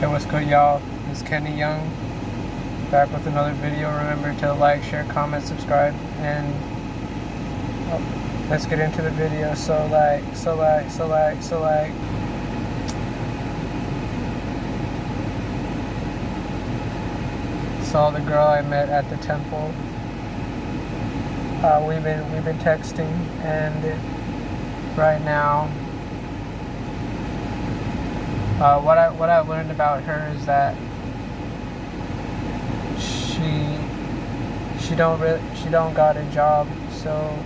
Hey, what's good, y'all? It's Kenny Young, back with another video. Remember to like, share, comment, subscribe, and let's get into the video. So saw the girl I met at the temple. We've been texting, and right now, what I learned about her is that she don't got a job, so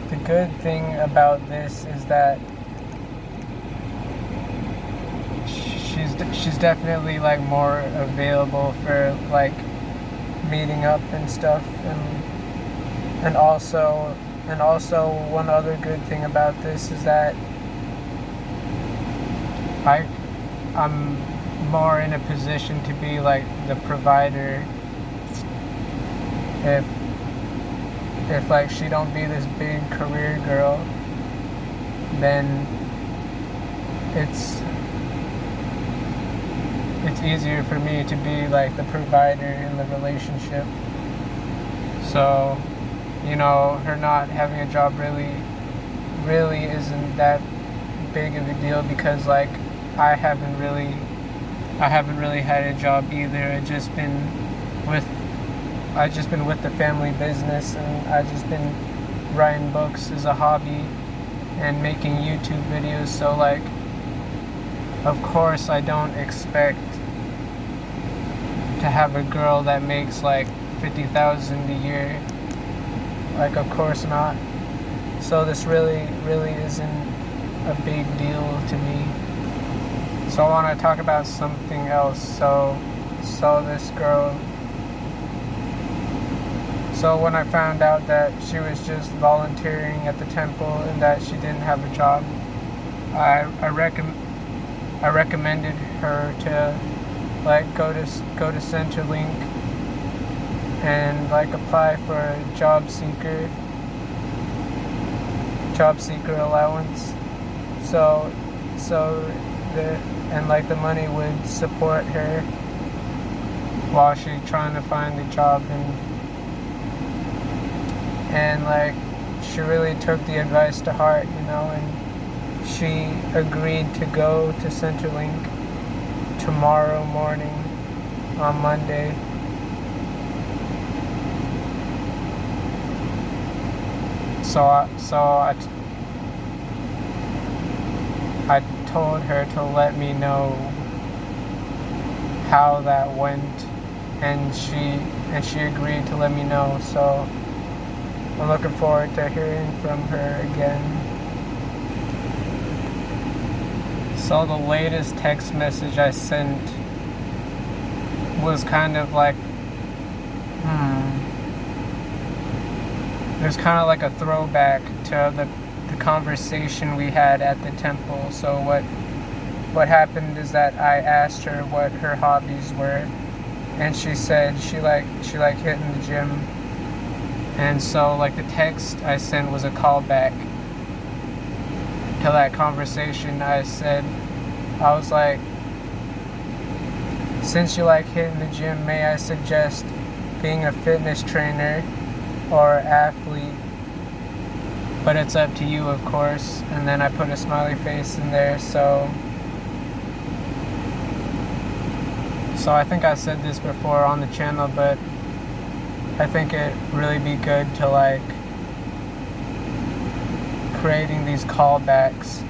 the good thing about this is that she's definitely like more available for like meeting up and stuff, and also one other good thing about this is that I'm more in a position to be like the provider if like she don't be this big career girl, then it's easier for me to be like the provider in the relationship. So, you know, her not having a job really isn't that big of a deal, because like I haven't really had a job either. I've just been with the family business, and I've just been writing books as a hobby and making YouTube videos. So like, of course I don't expect to have a girl that makes like $50,000 a year. Like, of course not. So this really isn't a big deal to me. So I want to talk about something else. So this girl. So when I found out that she was just volunteering at the temple and that she didn't have a job, I recommended her to like go to Centrelink and like apply for a job seeker allowance. So the money would support her while she's trying to find a job, and like she really took the advice to heart, you know, and she agreed to go to Centrelink tomorrow morning on Monday. So I told her to let me know how that went, and she agreed to let me know. So I'm looking forward to hearing from her again. So the latest text message I sent was kind of like, it was kind of like a throwback to the conversation we had at the temple. So what happened is that I asked her what her hobbies were, and she said she like hitting the gym. And so like the text I sent was a callback to that conversation. I was like, since you like hitting the gym, may I suggest being a fitness trainer or athlete, but it's up to you, of course. And then I put a smiley face in there. So I think I said this before on the channel, but I think it really be good to like creating these callbacks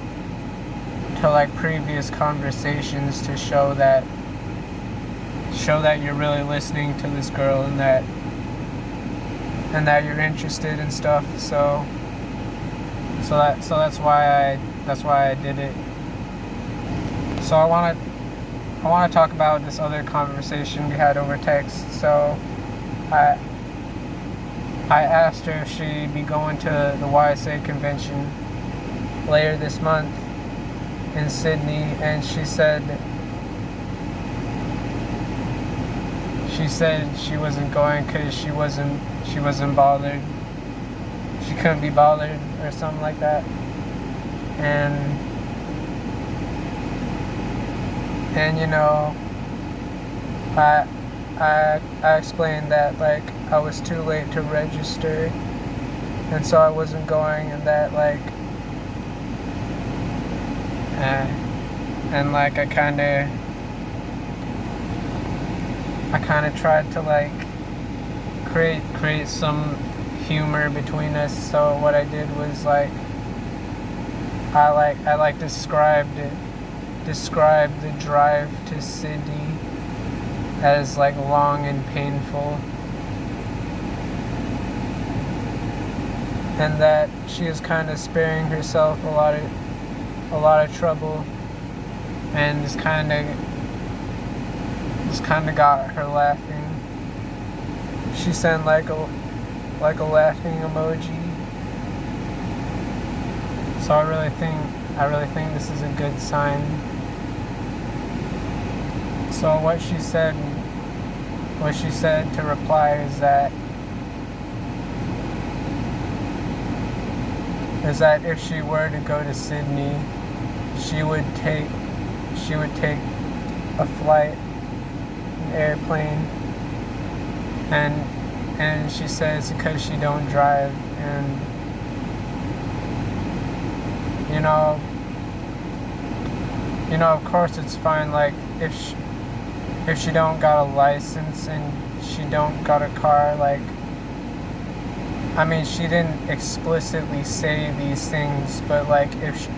to like previous conversations to show that you're really listening to this girl, and that you're interested in stuff. So that's why I did it. So I want to talk about this other conversation we had over text. So I asked her if she'd be going to the YSA convention later this month in Sydney, and she said she wasn't going because she wasn't bothered. couldn't be bothered or something like that. And you know, I explained that like I was too late to register, and so I wasn't going, and that like and like I kind of tried to like create some humor between us. So what I did was like I described the drive to Sydney as like long and painful, and that she is kind of sparing herself a lot of trouble, and just kind of got her laughing. She sent like a laughing emoji. So I really think this is a good sign. So what she said to reply is that if she were to go to Sydney, she would take a flight, an airplane, and she says because she don't drive, and you know of course it's fine, like if she don't got a license and she don't got a car, like I mean she didn't explicitly say these things, but like if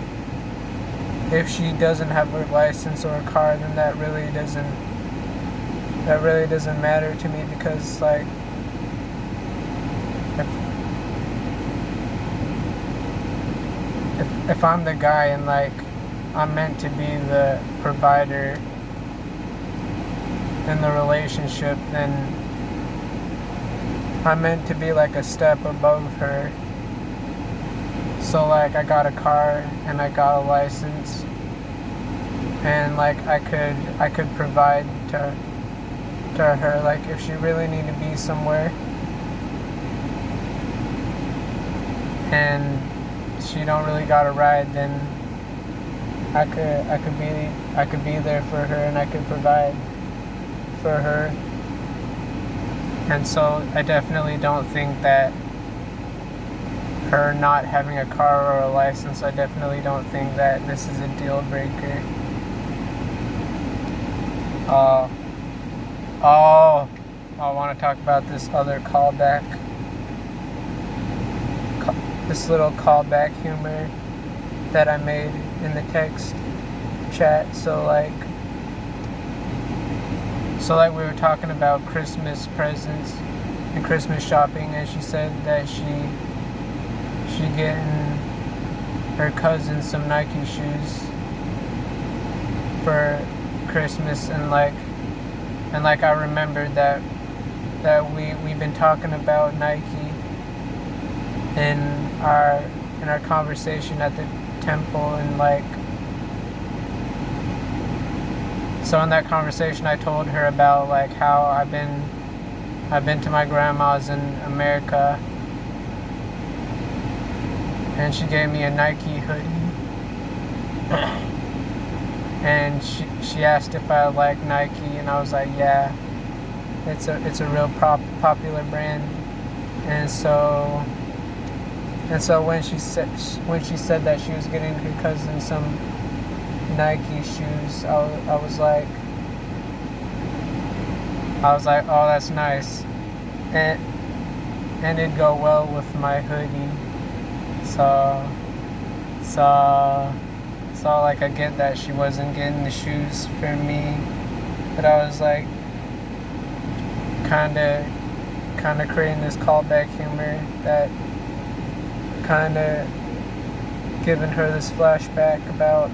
she doesn't have a license or a car, then that really doesn't matter to me, because like if I'm the guy and like I'm meant to be the provider in the relationship, then I'm meant to be like a step above her. So like I got a car and I got a license, and like I could provide to her, like if she really needed to be somewhere and she don't really got a ride, then I could be there for her, and I could provide for her. And so I definitely don't think that her not having a car or a license, I definitely don't think that this is a deal breaker. I want to talk about this other callback. This little callback humor that I made in the text chat. So like we were talking about Christmas presents and Christmas shopping, and she said that she getting her cousin some Nike shoes for Christmas, and like I remembered that we've been talking about Nike in our conversation at the temple, and like so in that conversation I told her about like how I've been to my grandma's in America, and she gave me a Nike hoodie, and she asked if I like Nike, and I was like, yeah, it's a real popular brand. And so when she said that she was getting her cousin some Nike shoes, I was like, oh, that's nice, and it'd go well with my hoodie. So like I get that she wasn't getting the shoes for me, but I was like kind of creating this callback humor that kind of giving her this flashback about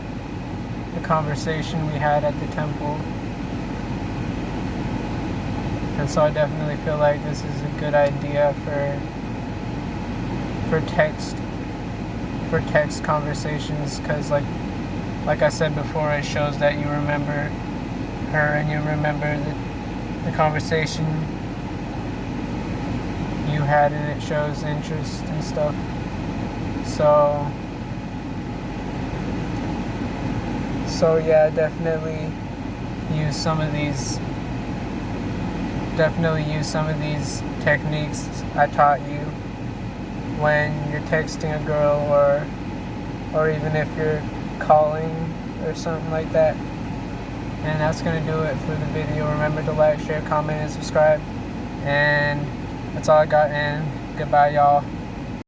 the conversation we had at the temple. And so I definitely feel like this is a good idea for text conversations, because like I said before, it shows that you remember her and you remember the conversation you had, and it shows interest and stuff. So yeah, definitely use some of these techniques I taught you when you're texting a girl, or even if you're calling or something like that. And that's gonna do it for the video. Remember to like, share, comment, and subscribe. And that's all I got, and goodbye, y'all.